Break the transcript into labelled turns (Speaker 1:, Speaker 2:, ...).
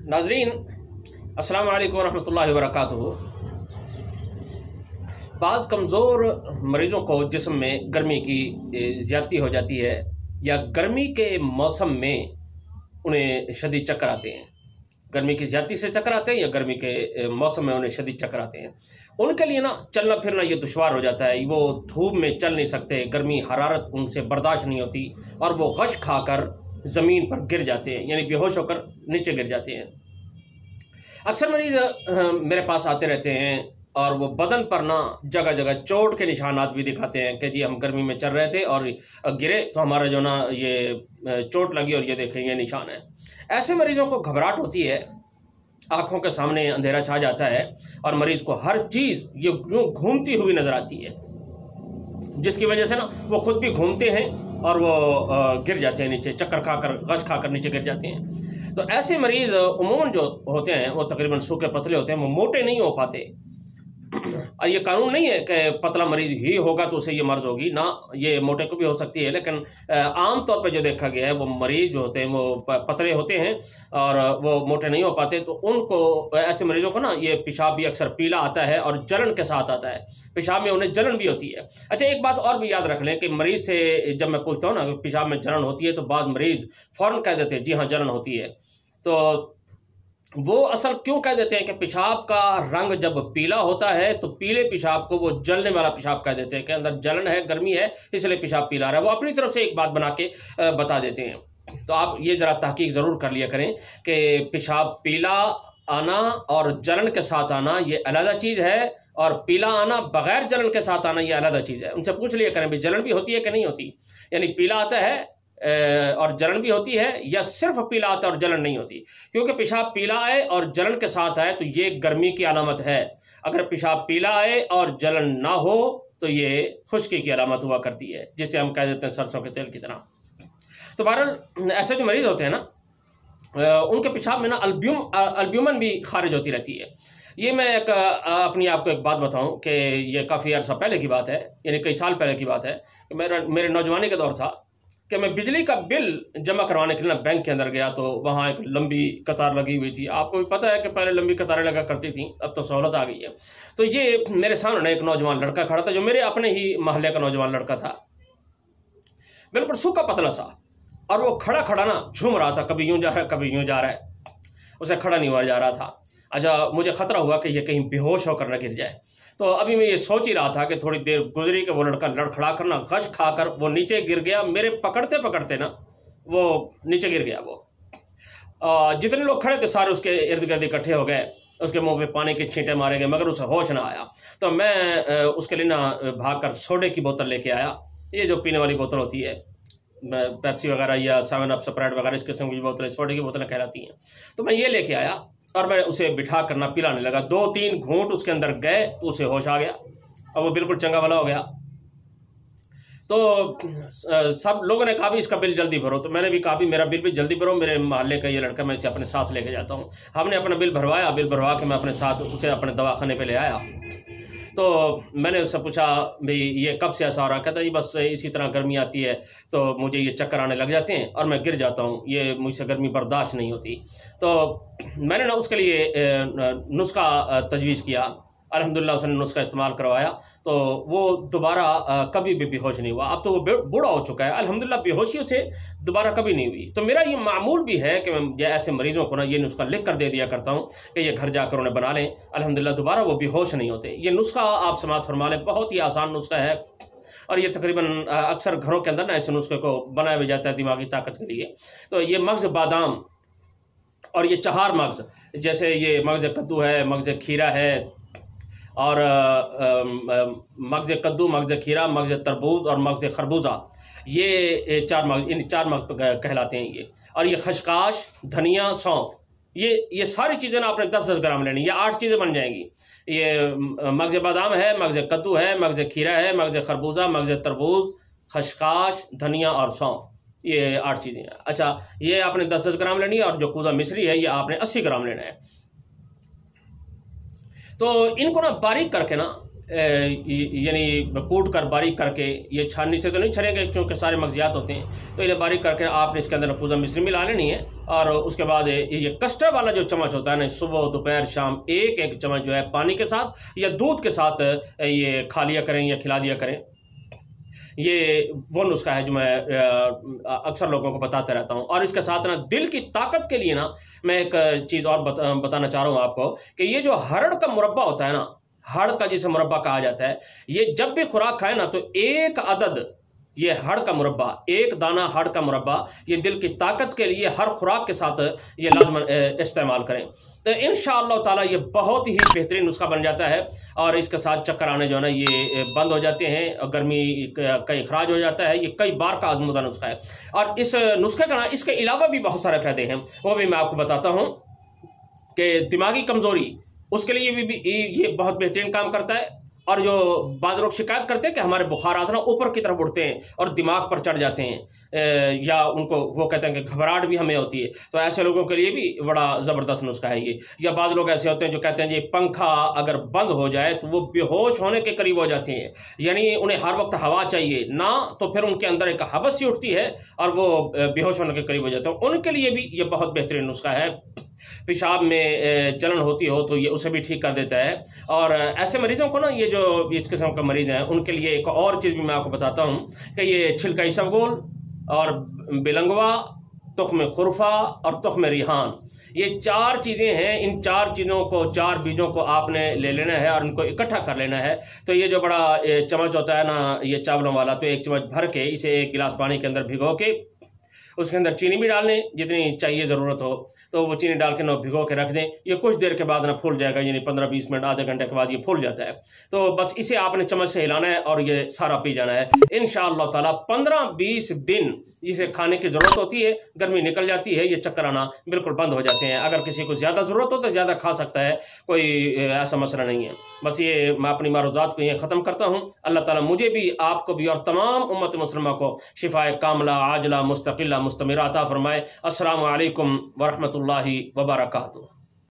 Speaker 1: नाजरीन अस्सलाम वालेकुम रहमतुल्लाहि व बरकातुहू। बाज़ कमज़ोर मरीज़ों को जिस्म में गर्मी की ज़्यादती हो जाती है या गर्मी के मौसम में उन्हें शदीद चक्कर आते हैं। गर्मी की ज़्यादती से चक्कर आते हैं या गर्मी के मौसम में उन्हें शदीद चक्कर आते हैं। उनके लिए ना चलना फिरना ये दुश्वार हो जाता है। वो धूप में चल नहीं सकते, गर्मी हरारत उनसे बर्दाश्त नहीं होती और वो गश खाकर ज़मीन पर गिर जाते हैं, यानी बेहोश होकर नीचे गिर जाते हैं। अक्सर मरीज़ मेरे पास आते रहते हैं और वो बदन पर ना जगह जगह चोट के निशानात भी दिखाते हैं कि जी हम गर्मी में चल रहे थे और गिरे तो हमारा जो ना ये चोट लगी और ये देखें ये निशान है। ऐसे मरीज़ों को घबराहट होती है, आँखों के सामने अंधेरा छा जाता है और मरीज़ को हर चीज़ ये घूमती हुई नज़र आती है, जिसकी वजह से ना वो खुद भी घूमते हैं और वो गिर जाते हैं नीचे, चक्कर खाकर गश खाकर नीचे गिर जाते हैं। तो ऐसे मरीज़ उमूमन जो होते हैं वो तकरीबन सूखे पतले होते हैं, वो मोटे नहीं हो पाते। और ये कानून नहीं है कि पतला मरीज़ ही होगा तो उसे ये मर्ज़ होगी ना, ये मोटे को भी हो सकती है। लेकिन आम तौर पे जो देखा गया है वो मरीज़ जो होते हैं वो पतले होते हैं और वो मोटे नहीं हो पाते। तो उनको, ऐसे मरीज़ों को ना ये पेशाब भी अक्सर पीला आता है और जलन के साथ आता है, पेशाब में उन्हें जलन भी होती है। अच्छा, एक बात और भी याद रख लें कि मरीज़ से जब मैं पूछता हूँ ना पेशाब में जलन होती है तो बाज़ मरीज़ फ़ौरन कह देते हैं जी हाँ जलन होती है। तो वो असल क्यों कह देते हैं कि पेशाब का रंग जब पीला होता है तो पीले पेशाब को वो जलने वाला पेशाब कह देते हैं कि अंदर जलन है, गर्मी है, इसलिए पेशाब पीला आ रहा है। वो अपनी तरफ से एक बात बना के बता देते हैं। तो आप ये ज़रा तहकीक ज़रूर कर लिया करें कि पेशाब पीला आना और जलन के साथ आना ये अलग चीज़ है और पीला आना बग़ैर जलन के साथ आना ये अलग चीज़ है। उनसे पूछ लिया करें भी जलन भी होती है कि नहीं होती, यानी पीला आता है और जलन भी होती है या सिर्फ पीला आता है और जलन नहीं होती। क्योंकि पेशाब पीला आए और जलन के साथ आए तो ये गर्मी की अलामत है। अगर पेशाब पीला आए और जलन ना हो तो ये खुश्की की अलामत हुआ करती है, जिसे हम कह देते हैं सरसों के तेल की तरह। तो बहरहाल ऐसे जो मरीज़ होते हैं ना उनके पेशाब में ना अल्ब्यूमिन भी खारिज होती रहती है। ये मैं अपनी आपको एक बात बताऊं कि ये काफ़ी अर्सा पहले की बात है, यानी कई साल पहले की बात है कि मेरे नौजवानी का दौर था कि मैं बिजली का बिल जमा करवाने के लिए ना बैंक के अंदर गया तो वहाँ एक लंबी कतार लगी हुई थी। आपको भी पता है कि पहले लंबी कतारें लगा करती थी, अब तो सहूलत आ गई है। तो ये मेरे सामने एक नौजवान लड़का खड़ा था जो मेरे अपने ही महल्ले का नौजवान लड़का था, बिल्कुल सूखा पतला सा, और वो खड़ा खड़ा ना झूम रहा था, कभी यूँ जा रहा है कभी यूँ जा रहा है, उसे खड़ा नहीं हुआ जा रहा था। अच्छा, मुझे ख़तरा हुआ कि ये कहीं बेहोश होकर न गिर जाए। तो अभी मैं ये सोच ही रहा था कि थोड़ी देर गुजरी कि वो लड़का लड़खड़ा कर ना गश खाकर वो नीचे गिर गया। मेरे पकड़ते पकड़ते ना वो नीचे गिर गया। वो जितने लोग खड़े थे सारे उसके इर्द गिर्द इकट्ठे हो गए, उसके मुंह पे पानी के छींटे मारे गए मगर उसे होश ना आया। तो मैं उसके लिए ना भागकर सोडे की बोतल लेके आया, ये जो पीने वाली बोतल होती है, पेप्सी वगैरह या 7 अप स्प्राइट वगैरह इस किस्म की बोतलें सोडे की बोतलें कहलाती हैं। तो मैं ये लेके आया और मैं उसे बिठा करना पिलाने लगा। 2-3 घूंट उसके अंदर गए तो उसे होश आ गया और वो बिल्कुल चंगा भला हो गया। तो सब लोगों ने कहा भी इसका बिल जल्दी भरो, तो मैंने भी कहा भी मेरा बिल भी जल्दी भरो, मेरे मोहल्ले का ये लड़का मैं इसे अपने साथ लेके जाता हूँ। हमने अपना बिल भरवाया, बिल भरवा के मैं अपने साथ उसे अपने दवाखाने पे ले आया। तो मैंने उससे पूछा भाई ये कब से ऐसा हो रहा? कहता जी बस इसी तरह गर्मी आती है तो मुझे ये चक्कर आने लग जाते हैं और मैं गिर जाता हूँ, ये मुझसे गर्मी बर्दाश्त नहीं होती। तो मैंने ना उसके लिए नुस्खा तजवीज़ किया। अल्हम्दुलिल्लाह उसने नुस्खा इस्तेमाल करवाया तो वो दोबारा कभी भी बेहोश नहीं हुआ। अब तो वो बूढ़ा हो चुका है, अल्हम्दुलिल्लाह बेहोशी से दोबारा कभी नहीं हुई। तो मेरा ये मामूल भी है कि मैं ऐसे मरीज़ों को ना ये नुस्खा लिख कर दे दिया करता हूँ कि ये घर जाकर उन्हें बना लें, अल्हम्दुलिल्लाह दोबारा वो बेहोश नहीं होते। ये नुस्खा आप समाअत फरमा लें, बहुत ही आसान नुस्खा है और ये तकरीबन अक्सर घरों के अंदर ना ऐसे नुस्खे को बनाया भी जाता है दिमागी ताकत के लिए। तो ये मगज़ बादाम और ये 4 मगज़, जैसे ये मगज़ कद्दू है, मगज़ खीरा है और मगज़ कद्दू, मगज़ खीरा, मगज़ तरबूज और मगज़ खरबूजा, ये 4 मगज़, इन 4 मगज़ कहलाते हैं ये। और ये खशकाश, धनिया, सौंफ, ये सारी चीज़ें ना आपने 10-10 ग्राम लेनी, ये 8 चीज़ें बन जाएंगी। ये मगज़ बादाम है, मगज़ कद्दू है, मगज़ खीरा है, मगज़ खरबूजा, मगज़ तरबूज, खशकाश, धनिया और सौंफ, ये 8 चीज़ें हैं। अच्छा, ये आपने 10-10 ग्राम लेनी है और जो कूज़ा मिश्री है ये आपने 80 ग्राम लेना है। तो इनको ना बारीक करके ना यानी कूट कर बारीक करके, ये छाननी से तो नहीं छनेंगे क्योंकि सारे मगजियात होते हैं, तो इन्हें बारीक करके आपने इसके अंदर पूजा मिश्री मिला लेनी है। और उसके बाद ये कस्टर्ड वाला जो चम्मच होता है ना, सुबह दोपहर शाम एक एक चम्मच जो है पानी के साथ या दूध के साथ ये खा लिया करें या खिला दिया करें। ये वो नुस्खा है जो मैं अक्सर लोगों को बताते रहता हूँ। और इसके साथ ना दिल की ताकत के लिए ना मैं एक चीज़ और बताना चाह रहा हूँ आपको कि ये जो हरड़ का मुरब्बा होता है ना, हड़ का जिसे मुरब्बा कहा जाता है, ये जब भी खुराक खाए ना तो एक अदद ये हड़ का मुरब्बा, एक दाना हड़ का मुरब्बा, ये दिल की ताकत के लिए हर खुराक के साथ ये लाजमन इस्तेमाल करें। तो इंशाअल्लाह ताला ये बहुत ही बेहतरीन नुस्खा बन जाता है। और इसके साथ चक्कर आने जो है ना ये बंद हो जाते हैं, और गर्मी का इखराज हो जाता है। ये कई बार का आजमूदा नुस्खा है। और इस नुस्खे का ना इसके अलावा भी बहुत सारे फ़ायदे हैं, वो भी मैं आपको बताता हूँ। कि दिमागी कमज़ोरी, उसके लिए भी ये बहुत बेहतरीन काम करता है। और जो बाद लोग शिकायत करते हैं कि हमारे बुखारात ना ऊपर की तरफ उठते हैं और दिमाग पर चढ़ जाते हैं, या उनको वो कहते हैं कि घबराहट भी हमें होती है, तो ऐसे लोगों के लिए भी बड़ा ज़बरदस्त नुस्खा है ये। या बाद लोग ऐसे होते हैं जो कहते हैं जी पंखा अगर बंद हो जाए तो वो बेहोश होने के करीब हो जाते हैं, यानी उन्हें हर वक्त हवा चाहिए ना, तो फिर उनके अंदर एक हवस सी उठती है और वो बेहोश होने के करीब हो जाते हैं। उनके लिए भी ये बहुत बेहतरीन नुस्खा है। पेशाब में जलन होती हो तो ये उसे भी ठीक कर देता है। और ऐसे मरीज़ों को ना, ये जो इस किस्म का मरीज़ हैं, उनके लिए एक और चीज़ भी मैं आपको बताता हूँ कि ये छिलका इसबगोल और बिलंगवा, तुख्म खुरफा और तुख्म रिहान, ये 4 चीज़ें हैं। इन 4 चीज़ों को, 4 बीजों को आपने ले लेना है और इनको इकट्ठा कर लेना है। तो ये जो बड़ा चम्मच होता है ना ये चावलों वाला, तो 1 चम्मच भर के इसे 1 गिलास पानी के अंदर भिगो के उसके अंदर चीनी भी डाल लें जितनी चाहिए ज़रूरत हो, तो वो चीनी डाल के ना भिगो के रख दें। ये कुछ देर के बाद ना फूल जाएगा, यानी 15-20 मिनट आधे घंटे के बाद ये फूल जाता है। तो बस इसे आपने चम्मच से हिलाना है और ये सारा पी जाना है। इंशाअल्लाह ताला 15-20 दिन इसे खाने की ज़रूरत होती है, गर्मी निकल जाती है, ये चक्कर आना बिल्कुल बंद हो जाते हैं। अगर किसी को ज़्यादा ज़रूरत हो तो ज़्यादा खा सकता है, कोई ऐसा मसला नहीं है। बस ये मैं अपनी मारूज़ात को ये ख़त्म करता हूँ। अल्लाह ताला मुझे भी, आपको भी और तमाम उम्मत मुस्लिमा को शिफाए कामला आजला मुस्तकिला मुस्तमिरा अता फरमाए। अस्सलामु अलैकुम व रहमतुल्लाहि व बरकातुहू।